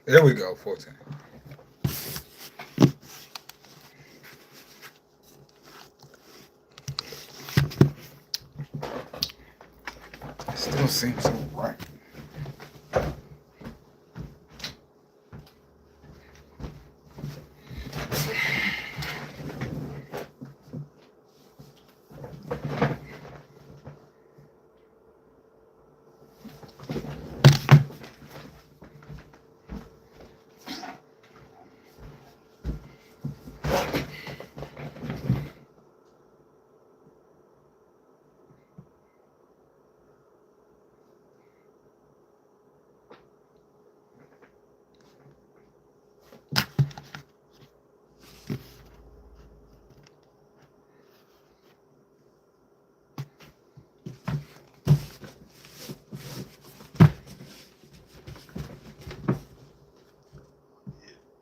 There we go, 14. It still seems so right.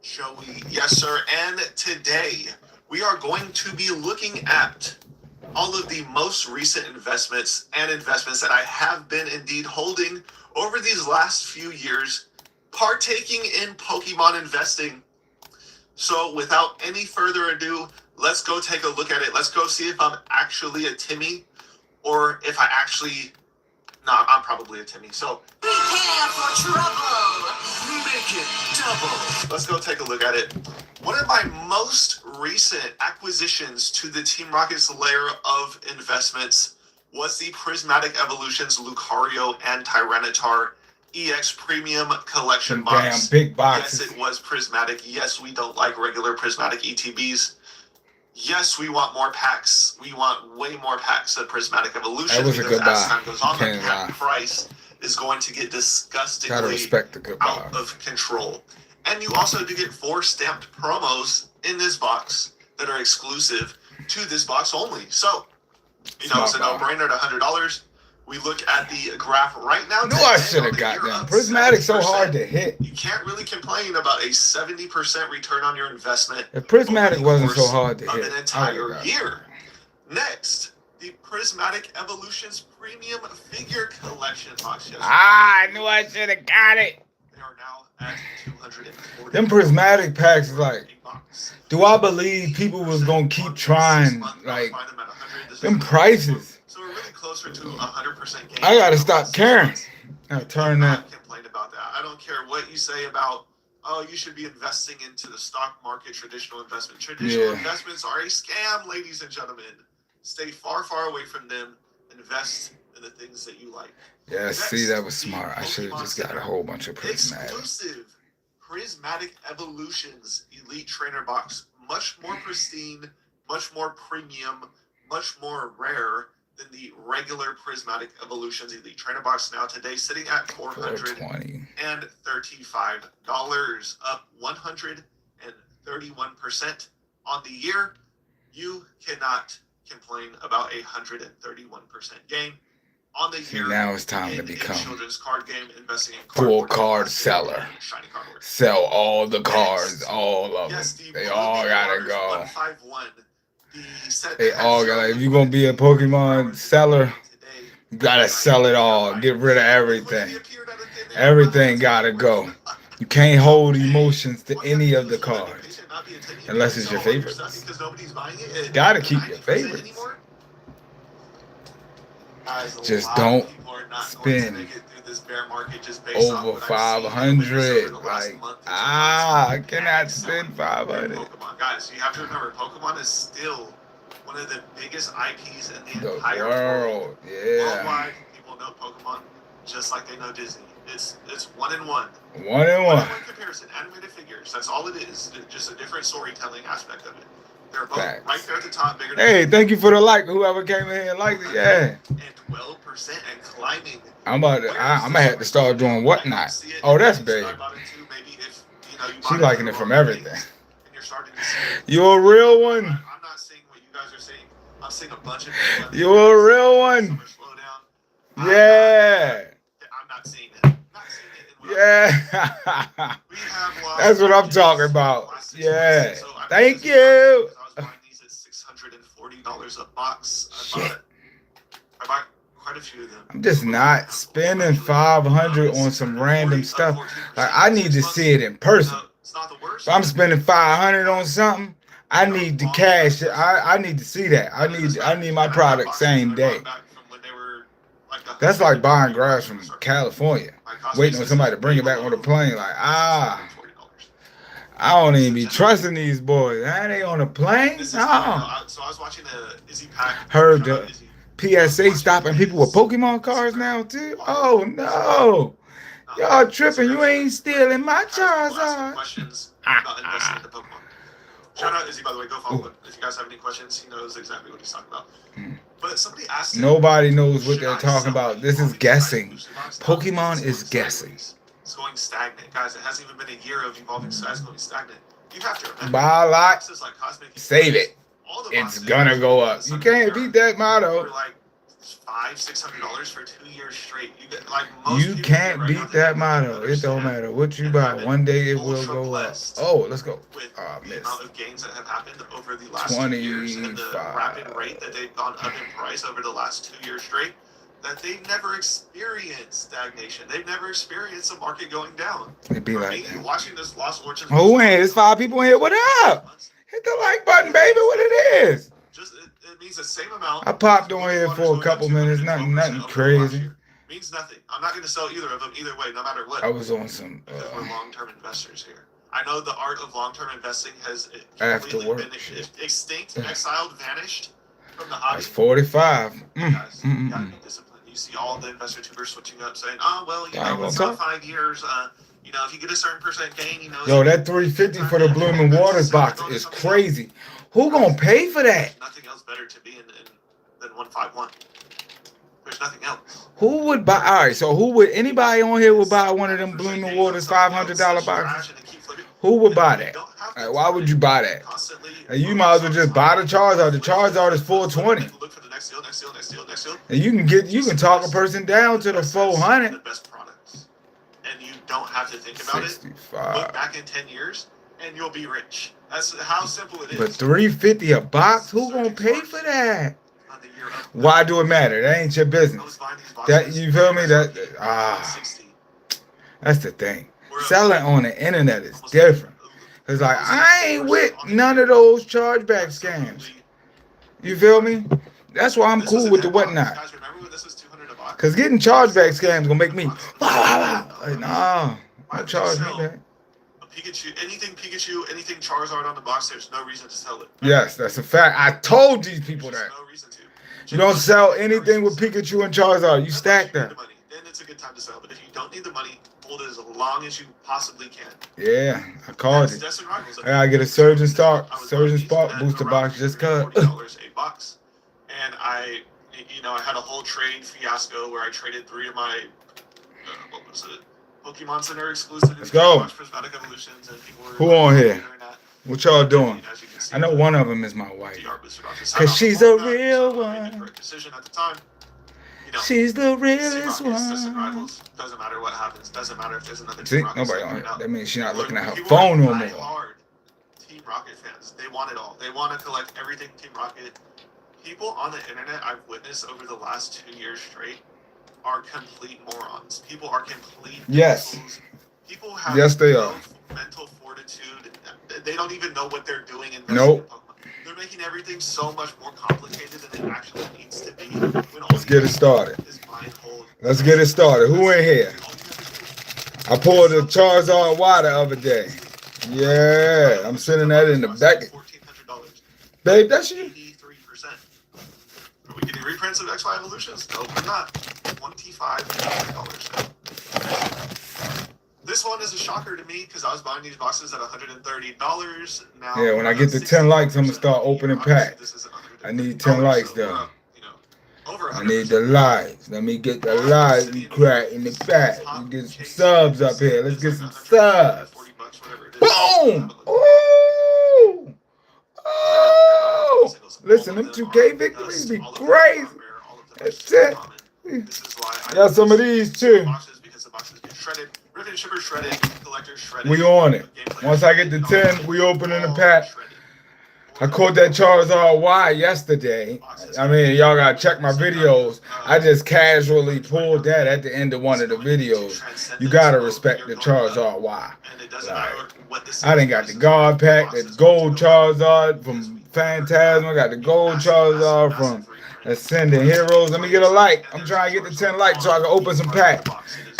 Joey, yes, sir. And today we are going to be looking at all of the most recent investments and investments that I have been indeed holding over these last few years, partaking in Pokemon investing. So without any further ado, let's go take a look at it. Let's go see if I'm actually a Timmy or if I actually... No, I'm probably a Timmy. So... Prepare for trouble! Make it double! Let's go take a look at it. One of my most recent acquisitions to the Team Rocket's layer of investments was the Prismatic Evolutions Lucario and Tyranitar EX Premium Collection Some box. damn big boxes. Yes, it was Prismatic. Yes, we don't like regular Prismatic ETBs. Yes, we want more packs. We want way more packs of Prismatic Evolution. That was a because good as buy. time goes on, the Can't cap lie. price is going to get Gotta disgustingly respect the good out buy. of control. And you also do get 4 stamped promos in this box that are exclusive to this box only. So, you know, it's a Smart buy. no-brainer at $100. We look at the graph right now. Knew I today should on have the got year them. up Prismatic's so 70%. hard to hit. You can't really complain about a 70% return on your investment. If Prismatic over the wasn't so course hard to of hit, an I entire would've got year. Next, the Prismatic Evolutions Premium Figure Collection box. Yes, I knew I should have got it. they are now at $240. Them Prismatic packs is like, A box. do I believe people was gonna keep trying? Like, them prices. So we're really closer to 100% gain. I gotta stop caring. I turn that. Complain about that. I don't care what you say about, oh, you should be investing into the stock market, traditional investment. Traditional investments are a scam, ladies and gentlemen. Stay far, far away from them. Invest in the things that you like. Yeah, Next, see, that was the smart. I should have Pokemon just got a whole bunch of Prismatic. exclusive Prismatic Evolutions Elite Trainer box. Much more pristine, much more premium, much more rare than the regular Prismatic Evolutions Elite Trainer box. Now today sitting at $420. $435, up 131% on the year. You cannot complain about a 131% gain on the year. Now it's time to in a become children's card game, investing in full cardboard card plastic seller. and shiny cardboard. Sell all the cards, all of Yes, them. the They Blue all Beetle gotta Waters go. 151. The set They that has all zero gotta. If liquid you're gonna be a Pokemon seller, today, you gotta sell it all. Get rid of everything. liquidity appeared out of thin air. Everything gotta go. You can't hold emotions to any of the cards unless it's your favorites. Because nobody's buying it. Gotta keep your 90% favorites. anymore. Guys, a Just lot don't of people are not spend going to make it through this bear market just based on over what I've seen in the winters over 500. the last Like, month to 2 I months. cannot spend 500. Pokemon. Guys, you have to remember, Pokemon is still one of the biggest IPs in the The entire world. world, yeah. Worldwide, people know Pokemon just like they know Disney. It's 1-in-1. 1-in-1. Comparison, animated figures. That's all it is. Just a different storytelling aspect of it. They're both Facts. right there at the top, bigger than Hey, thank you for the like. Whoever came in here and liked it, yeah. and 12% and climbing. I'm gonna have to start doing whatnot. Oh, that's big. She liking it from everything. And you're starting to see it. You a real one. I'm not seeing what you guys are seeing. I'm seeing a bunch of people. You a real one. Slow down. Yeah. I'm not seeing it. Not seeing it in what Yeah. we have lost. That's what I'm talking about. Yeah. So I Thank I you. was buying these at $640 a box. I bought quite a a few of them. I'm just not spending 500 on some random stuff. Like, I need to see it in person. It's not the worst. If I'm spending 500 on something, I need the cash. I need to see that. I need my product same day. That's like buying grass from California, waiting on somebody to bring it back on the plane. Like, I don't even be trusting these boys. Are they on a plane? No. So I was watching the Izzy Pack. Heard the PSA stopping people with Pokemon cards now too. Oh no, y'all tripping? You ain't stealing my Charizard. Questions about investing in the Pokemon. Shout out Izzy, by the way. Go follow him. If you guys have any questions, he knows exactly what he's talking about. But somebody asked him, nobody knows what they're talking about. This is guessing. Pokemon is guessing. It's going stagnant, guys. It hasn't even been a year of evolving, so it's going stagnant. You have to remember. Buy a lot, save it. It's gonna go up. You can't beat that motto. Like $500-$600 for 2 years straight. You get like most. You can't beat that motto. It don't matter what you buy. One day it will go up. Oh, let's go. With the amount of gains that have happened over the last 2 years and the rapid rate that they've gone up in price over the last 2 years straight, that they've never experienced stagnation. They've never experienced a market going down. It'd be like that. Watching this Lost Origins. Oh, man, there's 5 people in here. What up? Hit the like button, baby. What it is? Just it means the same amount. I popped on here for a couple minutes. Nothing crazy. Means nothing. I'm not going to sell either of them either way, no matter what. I was on some. Because we're long-term investors here. I know the art of long-term investing has After been extinct, exiled, vanished from the hobby. That's 45. Guys, you gotta be disciplined. You see all the investor tubers switching up, saying, "Oh well, you know, it's not 5 years. You know, if you get a certain percent gain, you know." Yo, that 350 for the Blooming Waters box is crazy. Who gonna pay for that? Nothing else better to be in than 151. There's nothing else. Who would buy? All right, so who would anybody on here would buy one of them Blooming Waters $500 boxes? Who would buy that? Like, why would you buy that? You might as well just buy the Charizard. The Charizard is $420. Look for the next deal, next deal, next deal, next deal. And you can talk a person down to the 400. The best products, and you don't have to think about 65. it. Look back in 10 years, and you'll be rich. That's how simple it is. But $350 a box? Who gonna pay for that? Why do it matter? That ain't your business. That you feel me? That's the thing. Selling on the internet is different. Cause like I ain't with none of those chargeback scams. You feel me? That's why I'm cool with the whatnot. Cause getting chargeback scams gonna make me like, nah, don't charge me back. Pikachu, anything Charizard on the box, there's no reason to sell it. Yes, that's a fact. I told these people that. No reason to. You don't sell anything with Pikachu and Charizard. You stack them. Then it's a good time to sell. But if you don't need the money, hold it as long as you possibly can. Yeah, I called it. That's Rivals. I gotta get a Surgeon Spark booster box just cut. $40 a box, and I had a whole trade fiasco where I traded 3 of my what was it? Pokemon Center exclusive. Let's go. Prismatic Evolutions, and people were Who on here? What y'all doing? See, I know one of them is my wife. Cause she's a real one. Decision at the time. She's the realest one. Doesn't matter what happens. Doesn't matter if there's another See, Team Rocket nobody on right it. now. That means she's not looking at her People phone are no more. die-hard Team Rocket fans. They want it all. They want to collect everything Team Rocket. People on the internet I've witnessed over the last 2 years straight are complete morons. People are complete. Yes. People have they no are. mental fortitude. They don't even know what they're doing in Nope. Pokemon. They're making everything so much more complicated than it actually needs to be. Let's get it started. Let's get it started. Who in here? I poured a Charizard water the other day. Yeah, I'm sending that in the back. Babe, that's you. 83%. Are we getting reprints of X5 Evolutions? No, we're not. $25. This one is a shocker to me because I was buying these boxes at $130. Now, Yeah, when I get to 10 likes, I'm gonna start opening packs. I need 10 likes though. I need the likes. Let me get the likes. We crack in the back. We get some subs up here. Let's get some subs. Boom! Ooh! Oh! Listen, them 2K victories be crazy. That's it. Got some of these too. We on it. Once I get to 10, we opening the pack. I caught that Charizard Y yesterday. I mean, y'all gotta check my videos. I just casually pulled that at the end of one of the videos. You gotta respect the Charizard Y. Like, I done got the God Pack, the Gold Charizard from Phantasm. I got the Gold Charizard from Ascending Heroes. Let me get a like. I'm trying to get to 10 likes so I can open some packs.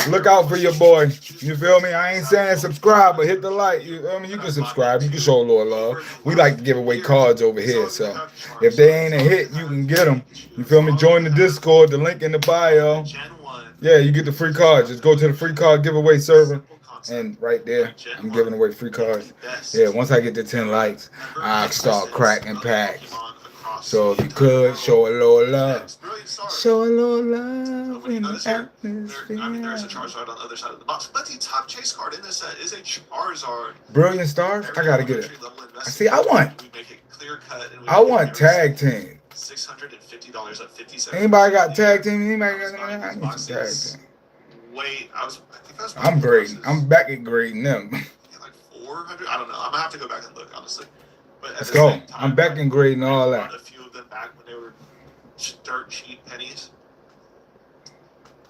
Look out for your boy. You feel me? I ain't saying subscribe, but hit the like. You can subscribe. You can show a little love. We like to give away cards over here, so if they ain't a hit, you can get them. You feel me? Join the Discord. The link in the bio. Yeah, you get the free cards. Just go to the free card giveaway server, and right there, I'm giving away free cards. Yeah, once I get to 10 likes, I'll start cracking packs. So if you could, show a little love. Show a little love in the atmosphere. I mean, there's a Charizard on the other side of the box, but the top chase card in this set is a Charizard. Brilliant Stars? I gotta get it. See, I want tag team. $650 at 57. Anybody got tag team? Anybody got I need some tag team. Wait, I think I was. I'm grading. I'm back at grading them. Like 400. I don't know. I'm gonna have to go back and look, honestly. But let's go. I'm back and grading all that. A few of them back when they were dirt cheap pennies.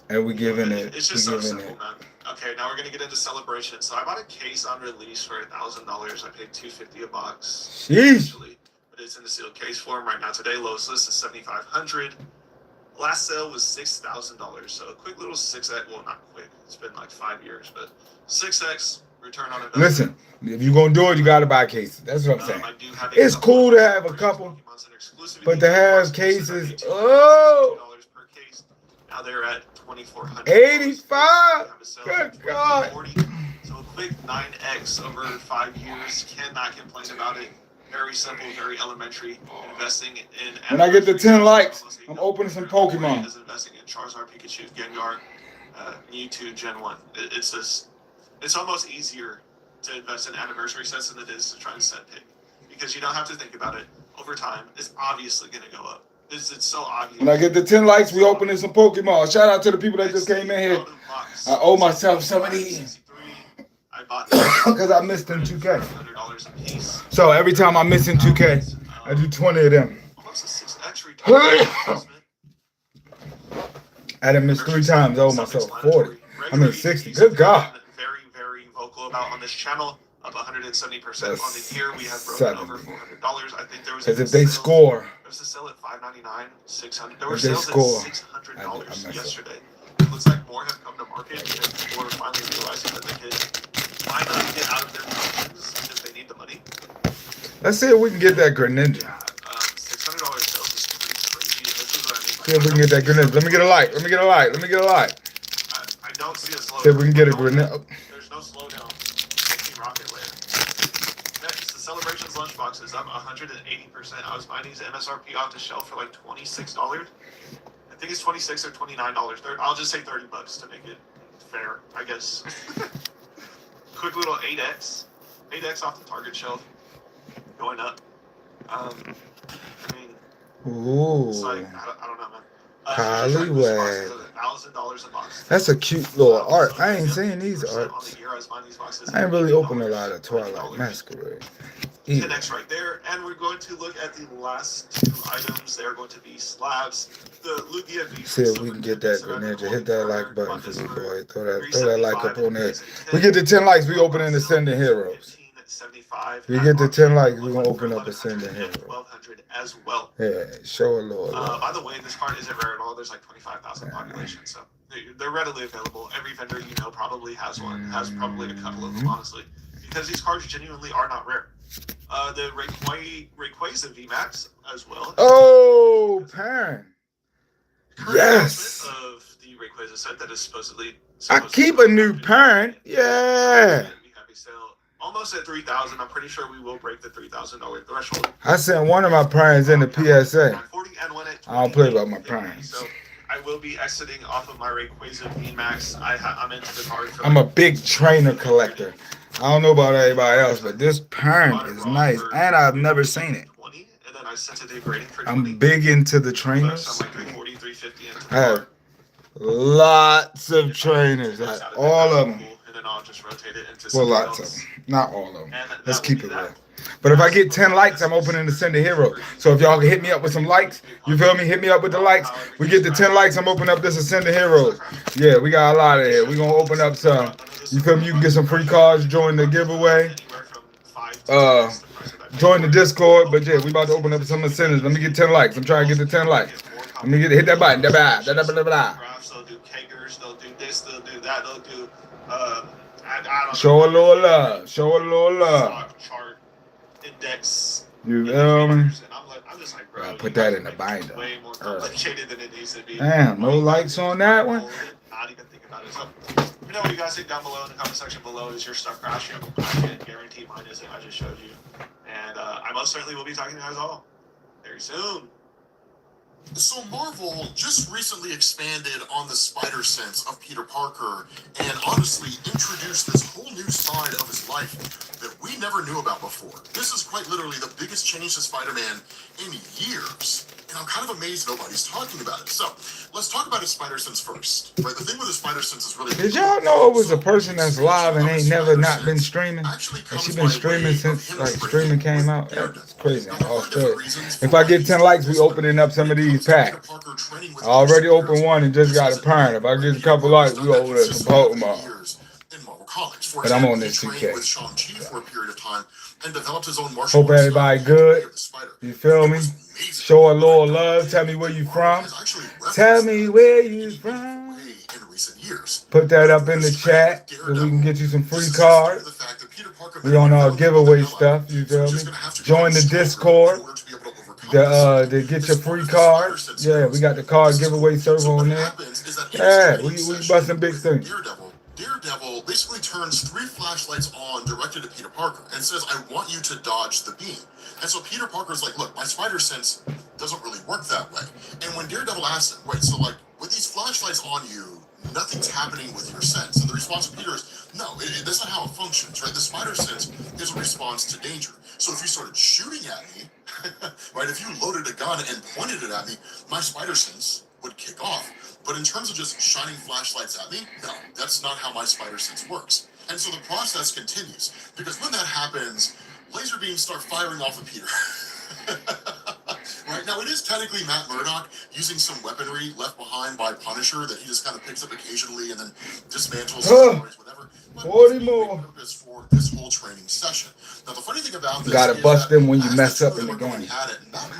And we giving it. It's just so simple, man. Okay, now we're gonna get into celebration. So I bought a case on release for $1,000. I paid $250 a box. Sheesh. But it's in the sealed case form right now. Today, lowest list is $7,500. Last sale was $6,000. So a quick little 6x. Well, not quick. It's been like 5 years, but 6x return on investment. Listen, if you're gonna do it, you gotta buy cases. That's what I'm saying. It's cool to have a couple, but to have cases, oh. Now they're at $2,400. 85. Good God. So a quick 9x over 5 years. Cannot complain about it. Very simple, very elementary. Investing in. When I get to 10 likes, I'm opening some Pokemon. Is investing in Charizard, Pikachu, Gengar, Mewtwo, Gen 1. It's just, it's almost easier to invest in anniversary sets than it is to try and set pick, because you don't have to think about it. Over time, it's obviously going to go up. It's so obvious. When I get to 10 likes, we opening some Pokemon. Shout out to the people that just came in here. I owe myself some of these because I missed in 2K. So every time I miss in 2K, I do 20 of them. I done missed 3 times. I owe myself 40. I mean 60. Good God. Very, very vocal about on this channel. Up 170% on the year. We have broken over $400. I think there was. Because if they score. There was a sale at $599, $600. There were sales at $600 yesterday. It looks like more have come to market, and people are finally realizing that they can finally get out of their positions because they need the money. Let's see if we can get that Greninja. $600 sales is pretty crazy. This is what I mean. See if we can get that Greninja. Let me get a like. Let me get a like. Let me get a like. I don't see a slowdown. See if we can get a Greninja. There's no slowdown. Rocket Layer. Next, the Celebrations lunchbox is up 180%. I was buying these MSRP off the shelf for like $26. I think it's $26 or $29. I'll just say $30 to make it fair, I guess. Quick little 8x. 8x off the Target shelf. Going up. I mean, ooh. It's like, I don't know, man. Hollywood. $1,000 a box. That's a cute little art. I ain't seen these arts. I ain't really opened a lot of Twilight Masquerade. 10x right there, and we're going to look at the last 2 items. They're going to be slabs. The Lugia V. See if we can get that Greninja. Hit that like button for me, boy. Throw that like up on there. We get to 10 likes, we open in Ascending Heroes. We get to 10 likes, we're going to open up Ascending Heroes. 1200 as well. Yeah, show a little. By the way, this card isn't rare at all. There's like 25,000 population, so they're readily available. Every vendor you know probably has one. Has probably a couple of them, honestly, because these cards genuinely are not rare. The Rayquaza VMAX as well. Oh, Parent. Yes. Of the Rayquaza set that is supposedly I keep a new Parent. Yeah. Almost at 3,000. I'm pretty sure we will break the $3,000 threshold. I sent one of my Parents in the PSA. I don't play about my Parents. So I will be exiting off of my Rayquaza VMAX. I'm into the card. I'm a big trainer collector. I don't know about everybody else, but this Parent is nice, and I've never seen it. And then I sent it to grading for I'm big into the trainers. So I'm like 340, 350 into the I have lots of trainers, all of them. And then I'll just rotate it into well, lots of them. Not all of them. Let's keep it real. But if I get 10 likes, I'm opening the Send a Hero. So if y'all can hit me up with some likes, you feel me? Hit me up with the likes. We get the 10 likes, I'm opening up this Send a Heroes. Yeah, we got a lot of here. We're going to open up some. You feel me? You can get some free cards, join the giveaway. Join the Discord. But yeah, we about to open up some incentives. Let me get 10 likes. I'm trying to get the 10 likes. Let me hit that button. They'll do kegers, they'll do this, they'll do that, they'll do show a little love. Show a little love. chart index. You feel me? I'm just like, bro, Put that in the binder. Way more complicated than it needs to be. Damn, no likes on that one. Not even think about it. So, let me know what you guys think down below in the comment section below. Is your stuff crashing? I can guarantee mine isn't. I just showed you. And I most certainly will be talking to you guys all very soon. So Marvel just recently expanded on the spider sense of Peter Parker and honestly introduced this whole new side of his life that we never knew about before. This is quite literally the biggest change to Spider-Man in years. And I'm kind of amazed nobody's talking about it. So let's talk about his spider sense first. Right, the thing with his spider sense is really... Did y'all know it was a person that's live and ain't never not been streaming? And she been streaming since like streaming came out. That's crazy. Australia. If I get 10 likes, we opening up some of these packs. I already opened one and just got a parent. If I get a couple likes, we open up some Pokémon. But I'm on this 2K. Hope everybody good. You feel me? Show a little love. Tell me where you from. Tell me where you from. Put that up in the chat so we can get you some free cards. We on our giveaway stuff. You feel me? Join the Discord to get your free cards. Yeah, we got the card giveaway server on there. Yeah, we busting big things. Daredevil basically turns 3 flashlights on directed at Peter Parker and says, I want you to dodge the beam. And so Peter Parker's like, look, my spider sense doesn't really work that way. And when Daredevil asks him, wait, so like, with these flashlights on you, nothing's happening with your sense. And the response of Peter is, no, that's not how it functions, right? The spider sense is a response to danger. So if you started shooting at me, right, if you loaded a gun and pointed it at me, my spider sense would kick off. But in terms of just shining flashlights at me, no, that's not how my spider sense works. And so the process continues, because when that happens, laser beams start firing off of Peter. Right, now it is technically Matt Murdock using some weaponry left behind by Punisher that he just kind of picks up occasionally and then dismantles whatever. 40 more. Purpose for this whole training session. Now the funny thing about this, gotta bust them when you mess up in the game.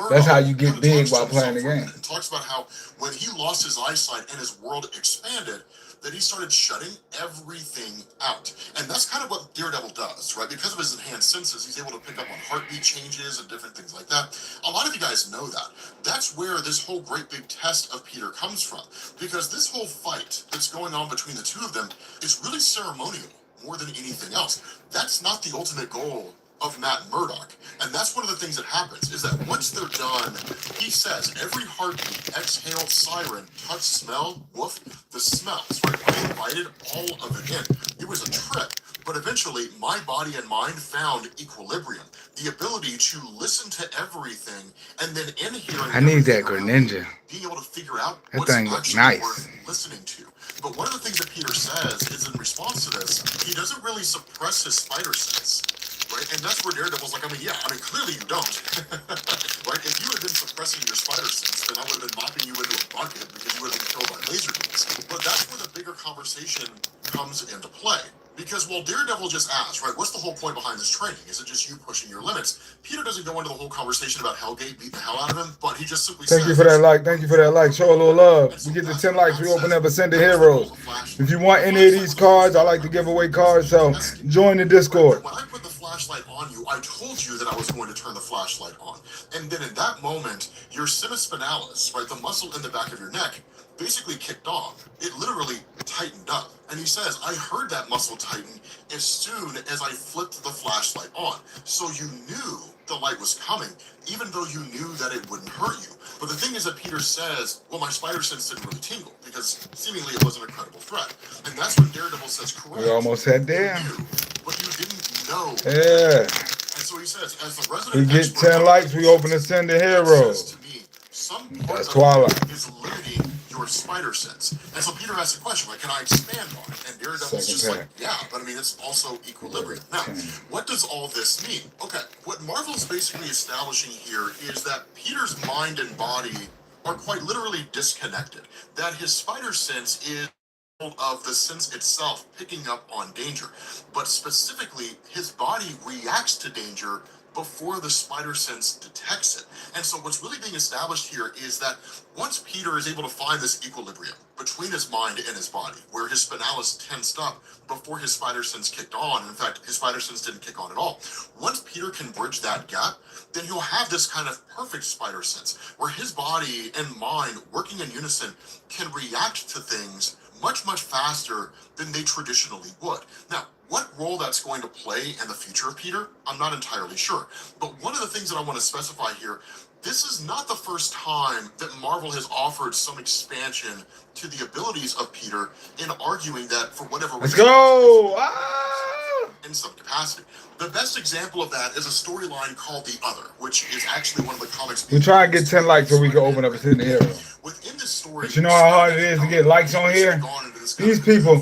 That's how you get big while playing the game. It talks about how when he lost his eyesight and his world expanded, that he started shutting everything out. And that's kind of what Daredevil does, right? Because of his enhanced senses, he's able to pick up on heartbeat changes and different things like that. A lot of you guys know that. That's where this whole great big test of Peter comes from. Because this whole fight that's going on between the two of them is really ceremonial more than anything else. That's not the ultimate goal of Matt Murdock. And that's one of the things that happens, is that once they're done, he says, every heartbeat, exhale, siren, touch, smell, woof, the smells, right? I invited all of it in. It was a trip. But eventually, my body and mind found equilibrium, the ability to listen to everything, and then in hearing, I need that Greninja. being able to figure out That what's thing looks actually nice. worth listening to. But one of the things that Peter says is in response to this, he doesn't really suppress his spider sense. Right? And that's where Daredevil's like, clearly you don't. Right? If you had been suppressing your spider sense, then I would have been mopping you into a bucket because you would have been killed by laser beams. But that's where the bigger conversation comes into play. Because while Daredevil just asked, right, what's the whole point behind this training? Is it just you pushing your limits? Peter doesn't go into the whole conversation about Hellgate beating the hell out of him, but he just simply says... Thank you for that like. Thank you for that like. Show a little love. We get to 10 likes, we open up a Send the Heroes. If you want any of these cards, I like to give away cards, so join the Discord. When I put the flashlight on you, I told you that I was going to turn the flashlight on. And then in that moment, your sinus spinalis, right, the muscle in the back of your neck, basically kicked off. It literally tightened up. And he says, I heard that muscle tighten as soon as I flipped the flashlight on. So you knew the light was coming, even though you knew that it wouldn't hurt you. But the thing is that Peter says, well, my spider sense didn't really tingle, because seemingly it wasn't a credible threat. And that's when Daredevil says, correct. We almost had there. You knew, but you didn't know. Yeah. And so he says, as the resident We get 10 likes, we open the Send the Heroes. some part That's of Twilight. is limiting your spider spider sense. And so Peter asks the question, like, can I expand on it? And Daredevil's just like, yeah, but I mean, it's also equilibrium. Now, what does all this mean? Okay, what Marvel's basically establishing here is that Peter's mind and body are quite literally disconnected. That his spider sense is of the sense itself picking up on danger, but specifically his body reacts to danger before the spider sense detects it. And so what's really being established here is that once Peter is able to find this equilibrium between his mind and his body, where his spinalis tensed up before his spider sense kicked on, in fact, his spider sense didn't kick on at all. Once Peter can bridge that gap, then he'll have this kind of perfect spider sense, where his body and mind, working in unison, can react to things much, much faster than they traditionally would. Now, what role that's going to play in the future of Peter, I'm not entirely sure. But one of the things that I want to specify here, this is not the first time that Marvel has offered some expansion to the abilities of Peter in arguing that for whatever reason, let's go! In some capacity. The best example of that is a storyline called The Other, which is actually one of the comics. We try and get 10 likes so we can open up a City Hero. Within this story, but you know how hard it is to get likes on here? These people,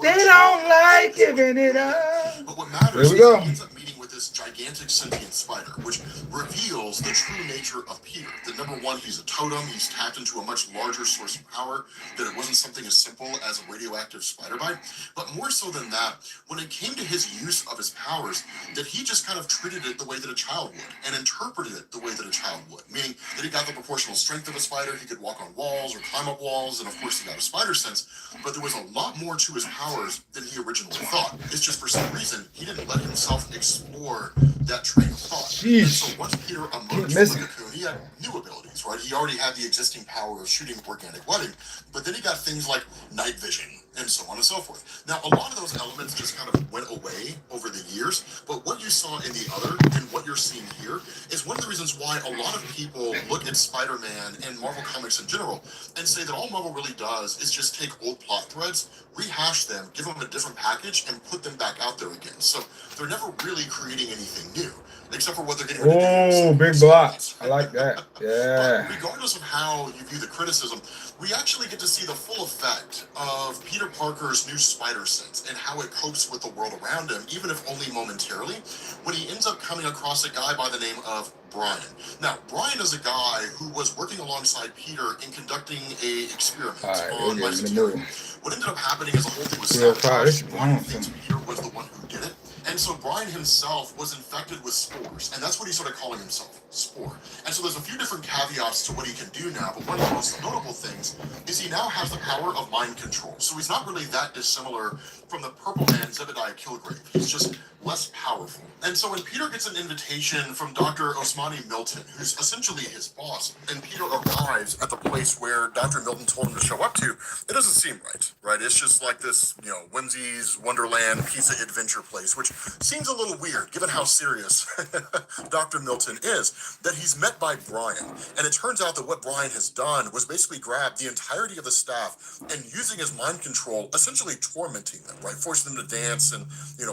they don't like giving it up. But what matters is he ends up meeting with this gigantic sentient spider, which reveals the true nature of Peter. That number one, he's a totem, he's tapped into a much larger source of power, that it wasn't something as simple as a radioactive spider bite. But more so than that, when it came to his use of his powers, that he just kind of treated it the way that a child would, and interpreted it the way that a child would. Meaning that he got the proportional strength of a spider, he could walk on walls or climb up walls, and of course he got a spider sense, but there was a lot more to his powers than he originally thought. It's just for some reason, he didn't let himself explore that train of thought. And so once Peter emerged from the cocoon, he had new abilities, right? He already had the existing power of shooting organic webbing, but then he got things like night vision, and so on and so forth. Now, a lot of those elements just kind of went away over the years, but what you saw in The Other and what you're seeing here is one of the reasons why a lot of people look at Spider-Man and Marvel Comics in general and say that all Marvel really does is just take old plot threads, rehash them, give them a different package, and put them back out there again. So they're never really creating anything new, except for what they're getting ready to do. Oh, big block. I like that. Yeah. But regardless of how you view the criticism, we actually get to see the full effect of Peter Parker's new spider sense and how it copes with the world around him, even if only momentarily, when he ends up coming across a guy by the name of Brian. Now, Brian is a guy who was working alongside Peter in conducting a experiment on Mysterio. What ended up happening is the whole thing was sabotaged. Brian thinks Peter was the one who did it. And so Brian himself was infected with spores, and that's what he started calling himself, Spore. And so there's a few different caveats to what he can do now, but one of the most notable things is he now has the power of mind control. So he's not really that dissimilar from the Purple Man Zebediah Kilgrave. He's just less powerful. And so when Peter gets an invitation from Dr. Osmani Milton, who's essentially his boss, and Peter arrives at the place where Dr. Milton told him to show up to, it doesn't seem right? It's just like this, Whimsy's Wonderland pizza adventure place, which seems a little weird given how serious Dr. Milton is, that he's met by Brian. And it turns out that what Brian has done was basically grab the entirety of the staff and using his mind control, essentially tormenting them, right? Forcing them to dance and,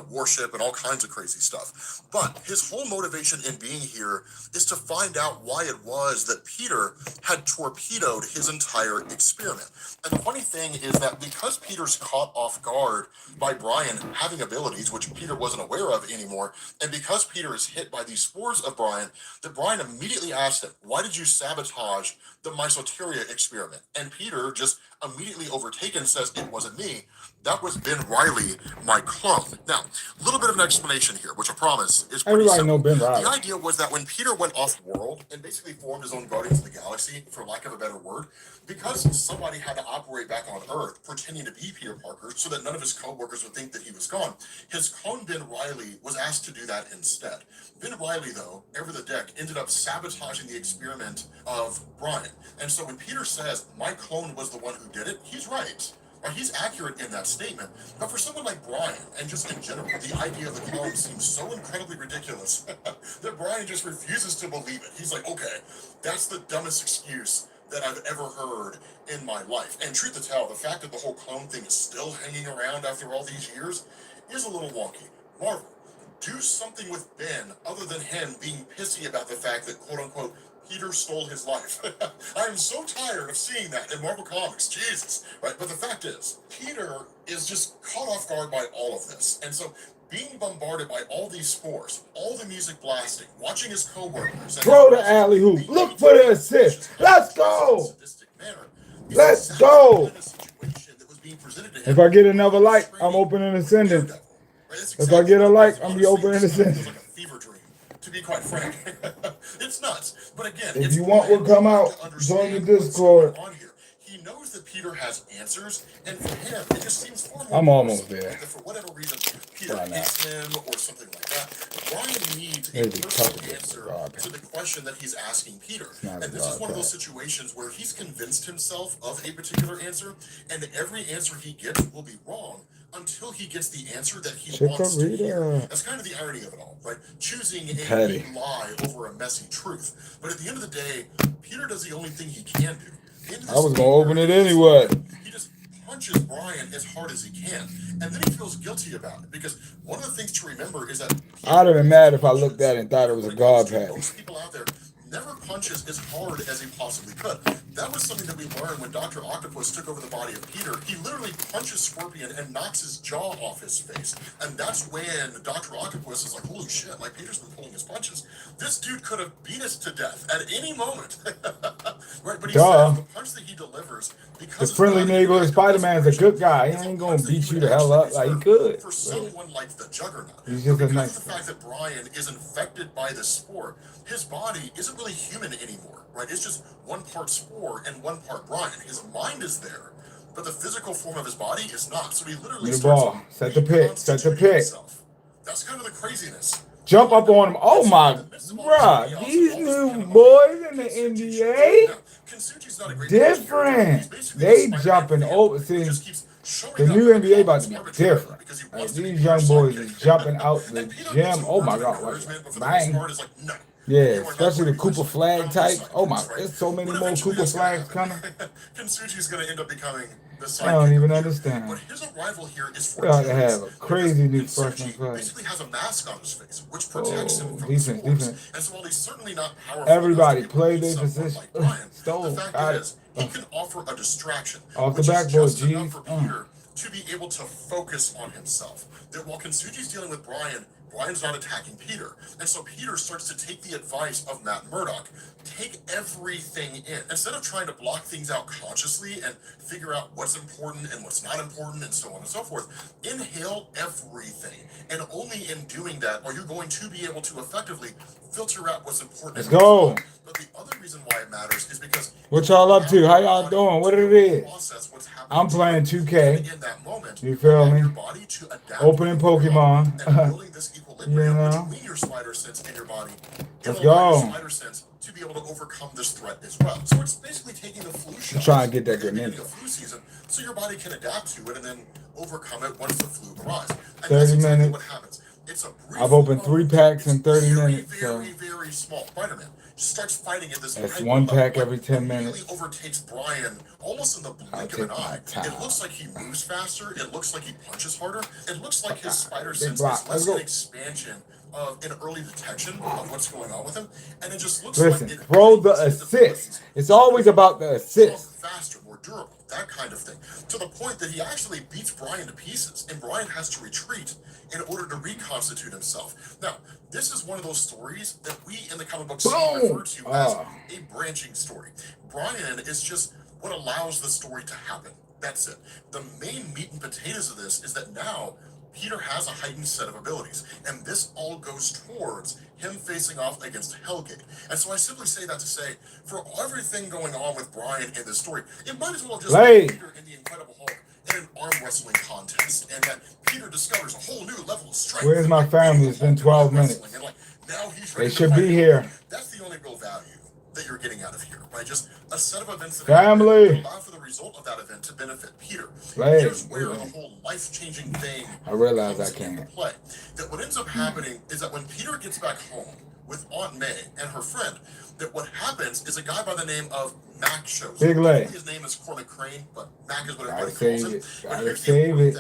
worship and all kinds of crazy stuff. But his whole motivation in being here is to find out why it was that Peter had torpedoed his entire experiment. And the funny thing is that because Peter's caught off guard by Brian having abilities, which Peter wasn't aware of anymore, and because Peter is hit by these spores of Brian, that Brian immediately asked him, why did you sabotage the Mysoteria experiment? And Peter, just immediately overtaken, says, it wasn't me. That was Ben Reilly, my clone. Now, a little bit of an explanation here, which I promise is pretty Everybody simple. know Ben Reilly. The idea was that when Peter went off-world and basically formed his own Guardians of the Galaxy, for lack of a better word, because somebody had to operate back on Earth pretending to be Peter Parker so that none of his co-workers would think that he was gone, his clone Ben Reilly was asked to do that instead. Ben Reilly, though, over the deck, ended up sabotaging the experiment of Brian. And so when Peter says, my clone was the one who did it, he's right. He's accurate in that statement. But for someone like Brian, and just in general, the idea of the clone seems so incredibly ridiculous that Brian just refuses to believe it. He's like, okay, that's the dumbest excuse that I've ever heard in my life. And truth to tell, the fact that the whole clone thing is still hanging around after all these years is a little wonky. Marvel, do something with Ben other than him being pissy about the fact that, quote unquote, Peter stole his life. I am so tired of seeing that in Marvel Comics. Jesus. Right? But the fact is, Peter is just caught off guard by all of this. And so being bombarded by all these spores, all the music blasting, watching his co-workers, Throw the alley hoop. Look for the assist. Let's go. Let's go. If I get another like, I'm opening Ascendant. If I get a like, I'm be opening Ascendant. To be quite frank, it's nuts. But again, if you want what come out, join the Discord. He knows that Peter has answers, and for him, it just seems far more. I'm almost there. That for whatever reason, Peter hates him or something like that. Brian needs a Maybe personal answer to the question that he's asking Peter. And this is one of those situations where he's convinced himself of a particular answer, and every answer he gets will be wrong until he gets the answer that he wants to hear. That's kind of the irony of it all, right? Choosing a lie over a messy truth. But at the end of the day, Peter does the only thing he can do. I was gonna open it anyway. He just punches Brian as hard as he can, and then he feels guilty about it because one of the things to remember is that I'd have been mad if I looked at it and thought it was a guard pack. Most people out there never punches as hard as he possibly could. That was something that we learned when Dr. Octopus took over the body of Peter. He literally punches Scorpion and knocks his jaw off his face. And that's when Dr. Octopus is like, holy shit, like Peter's been pulling his punches. This dude could have beat us to death at any moment. Right? But he said the punch that he delivers, because the friendly neighborhood Spider-Man's a good guy. He ain't gonna beat you the hell up like he could. For someone like the Juggernaut, he's just because a nice of the fact that Brian is infected by the spore, his body isn't really human anymore, right? It's just one part spore and one part Brian. His mind is there, but the physical form of his body is not. So he literally ball. Set the pick. Set the pick. That's kind of the craziness. Jump up on him. Oh my, bruh. These new boys in the NBA, different. They jumping over. See, the new NBA about to be different. Like, these young boys is jumping out the gym. Oh my God. Bang. Yeah, especially the Cooper flag type. Oh my, there's so many more Cooper flags coming. Kensuchi's going to end up becoming the sidekick. I don't even understand. But his arrival here is we ought to have a crazy new freshman class. Basically has a mask on his face, which protects him from defense, the spores. defense. And so while he's certainly not powerful, everybody play their position. The fact is, he can offer a distraction. Off the backboard, G. For Peter to be able to focus on himself. That while Kensuchi's dealing with Brian, Brian's not attacking Peter. And so Peter starts to take the advice of Matt Murdock. Take everything in. Instead of trying to block things out consciously and figure out what's important and what's not important and so on and so forth, inhale everything. And only in doing that are you going to be able to effectively filter out what's important. Let's go. But the other reason why it matters is because what y'all up to? How y'all doing? What it is? I'm playing 2K. You feel me? Opening Pokemon. You know? Let's go. To be able to overcome this threat as well. So it's basically taking the flu shot. I'm trying to get that grenade. The flu season, so your body can adapt to it and then overcome it once the flu arrives. And 30 that's exactly minutes. What happens. It's a brief I've opened 3 packs in 30 minutes. Very small. Spider-Man just starts fighting at this. That's 1 pack every 10 minutes. Really overtakes Brian almost in the blink of an eye. It looks like he moves faster. It looks like he punches harder. It looks like his spider sense is less an expansion of an early detection of what's going on with him, and it just looks like it throw the assist. It's always about the assist. Faster, more durable, that kind of thing. To the point that he actually beats Brian to pieces, and Brian has to retreat in order to reconstitute himself. Now, this is one of those stories that we in the comic book scene refer to as a branching story. Brian is just what allows the story to happen. That's it. The main meat and potatoes of this is that now Peter has a heightened set of abilities, and this all goes towards him facing off against Hellgate. And so I simply say that to say, for everything going on with Brian in this story, it might as well just be Peter in the Incredible Hulk in an arm wrestling contest, and that Peter discovers a whole new level of strength. Where's my family? It's been 12 minutes. And now he's they should be here. That's the only real value that you're getting out of here, right? Just a set of events that family allow for the result of that event to benefit Peter. Right. Here's where the whole life-changing thing I realize I can't play. That what ends up happening is that when Peter gets back home with Aunt May and her friend, that what happens is a guy by the name of Mac shows up. Big leg. His name is Cormac Crane, but Mac is what everybody calls him. Gotta save it.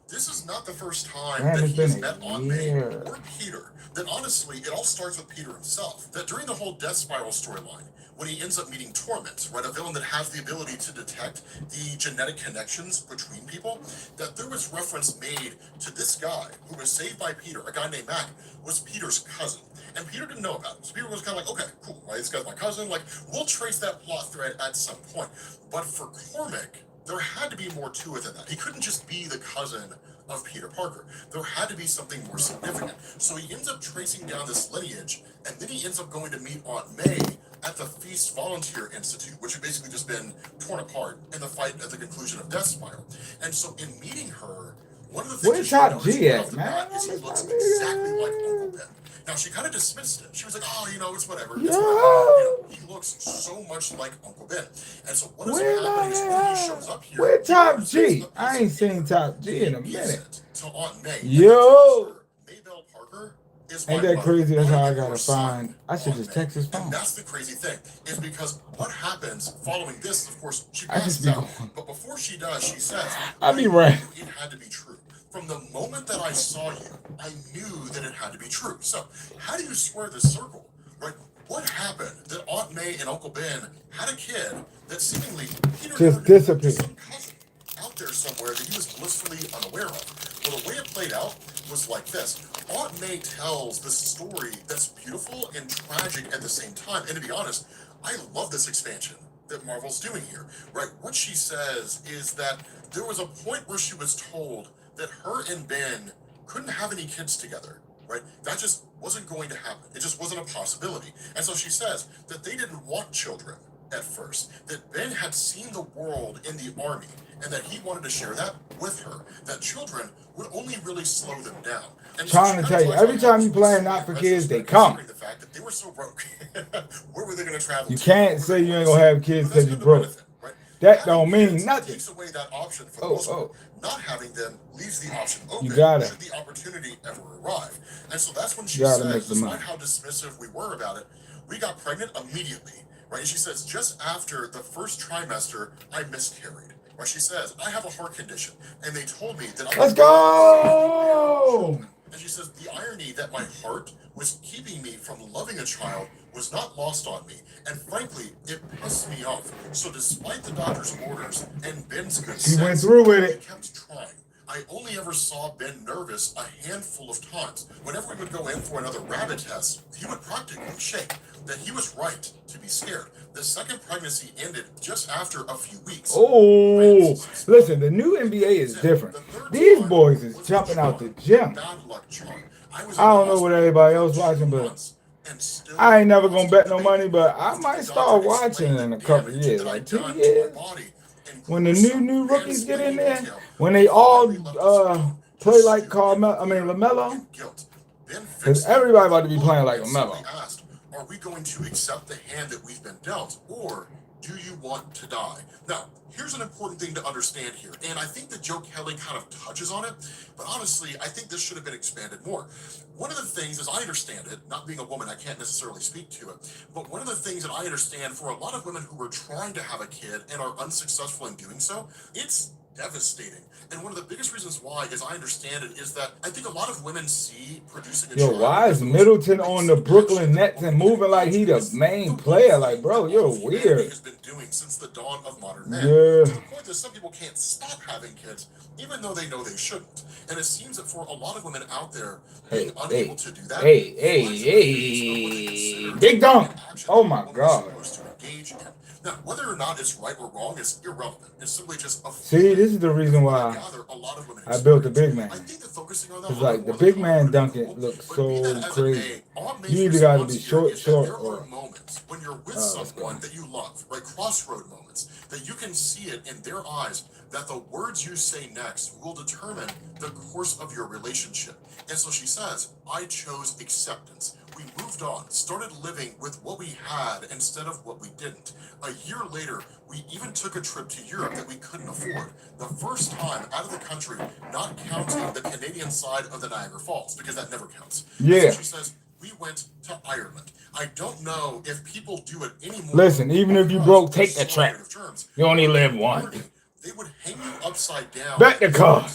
this is not the first time Man, that it's he has been met a Aunt May year. or Peter. That honestly, it all starts with Peter himself. That during the whole Death Spiral storyline, when he ends up meeting Torment, right, a villain that has the ability to detect the genetic connections between people, that there was reference made to this guy who was saved by Peter, a guy named Mac, was Peter's cousin. And Peter didn't know about it. So Peter was kind of like, okay, cool, right, this guy's my cousin, like, we'll trace that plot thread at some point. But for Cormac, there had to be more to it than that. He couldn't just be the cousin of Peter Parker. There had to be something more significant. So he ends up tracing down this lineage, and then he ends up going to meet Aunt May at the Feast Volunteer Institute, which had basically just been torn apart in the fight at the conclusion of Death Spiral. And so in meeting her, one of the things Where's that she Top noticed G right at, off the man? bat is he looks exactly like Uncle Ben. Now, she kind of dismissed it. She was like, oh, you know, it's whatever. It's whatever. You know, he looks so much like Uncle Ben. And so what ends up happening is when he shows up here, where Top G? I ain't seen Top G in a gives minute. it to Aunt May. Yo! Maybelle Parker is Ain't my that mother. crazy? That's how I am gotta your son, find. I should Aunt just May. text his phone. And that's the crazy thing, is because what happens following this, of course, she I just passes be out. going. But before she does, she says, I be knew right. it had to be true. From the moment that I saw you, I knew that it had to be true. So, how do you square this circle? Right? What happened that Aunt May and Uncle Ben had a kid that seemingly Peter Just never knew, disappeared. some cousin out there somewhere that he was blissfully unaware of? Well, the way it played out was like this. Aunt May tells this story that's beautiful and tragic at the same time. And to be honest, I love this expansion that Marvel's doing here, right? What she says is that there was a point where she was told that her and Ben couldn't have any kids together, right? That just wasn't going to happen. It just wasn't a possibility. And so she says that they didn't want children at first, that Ben had seen the world in the army, and that he wanted to share that with her, that children would only really slow them down. And Trying to tell you, every time you play Not for Kids, they come. The fact that they were so broke. Where were they going to travel? You can't say you ain't gonna have kids because you broke. That don't mean nothing. Takes away that option for the most part. Not having them leaves the option open. You gotta. Should the opportunity ever arrive. And so that's when she Gotta says, make the money. despite how dismissive we were about it, we got pregnant immediately. Right? And she says, just after the first trimester, I miscarried. Right? She says, I have a heart condition, and they told me that I Let's go! And she says, the irony that my heart was keeping me from loving a child was not lost on me. And frankly, it pissed me off. So despite the doctor's orders and Ben's good sense, He went through with it. he kept trying. I only ever saw Ben nervous a handful of times. Whenever we would go in for another rabbit test, he would practically shake. That he was right to be scared. The second pregnancy ended just after a few weeks. Oh, listen, the new NBA is different. These boys is jumping out the gym. Bad luck charm. I don't know what everybody else watching, but I ain't never gonna bet no money, but I might start watching in a couple of years, like 2 years. When the new rookies get in there, when they all play like LaMelo, because everybody about to be playing like LaMelo. Are we going to accept the hand that we've been dealt, or do you want to die? Now, here's an important thing to understand here, and I think that Joe Kelly kind of touches on it, but honestly, I think this should have been expanded more. One of the things, as I understand it, not being a woman, I can't necessarily speak to it, but one of the things that I understand for a lot of women who are trying to have a kid and are unsuccessful in doing so, it's devastating. And one of the biggest reasons why, as I understand it, is that I think a lot of women see producing a child. Why is Middleton on the Brooklyn Nets and moving like he the main player? Like, bro, you're weird. Has been doing since the dawn of modern man. Yeah. To the point that some people can't stop having kids, even though they know they shouldn't. And it seems that for a lot of women out there, being unable to do that. Hey, big dunk. Oh my God. Now, whether or not it's right or wrong is irrelevant. It's simply just a See, this is the reason why I built the big man. It's like the big man dunking looks so crazy. You either got to be short, or moments when you're with someone that you love, right? Crossroad moments that you can see it in their eyes that the words you say next will determine the course of your relationship. And so she says, I chose acceptance. We moved on, started living with what we had instead of what we didn't. A year later, we even took a trip to Europe that we couldn't afford. The first time out of the country, not counting the Canadian side of the Niagara Falls, because that never counts. Yeah. So she says, we went to Ireland. I don't know if people do it anymore. Listen, even if you broke, take the trip. You only live once. They would hang you upside down. Bet the car.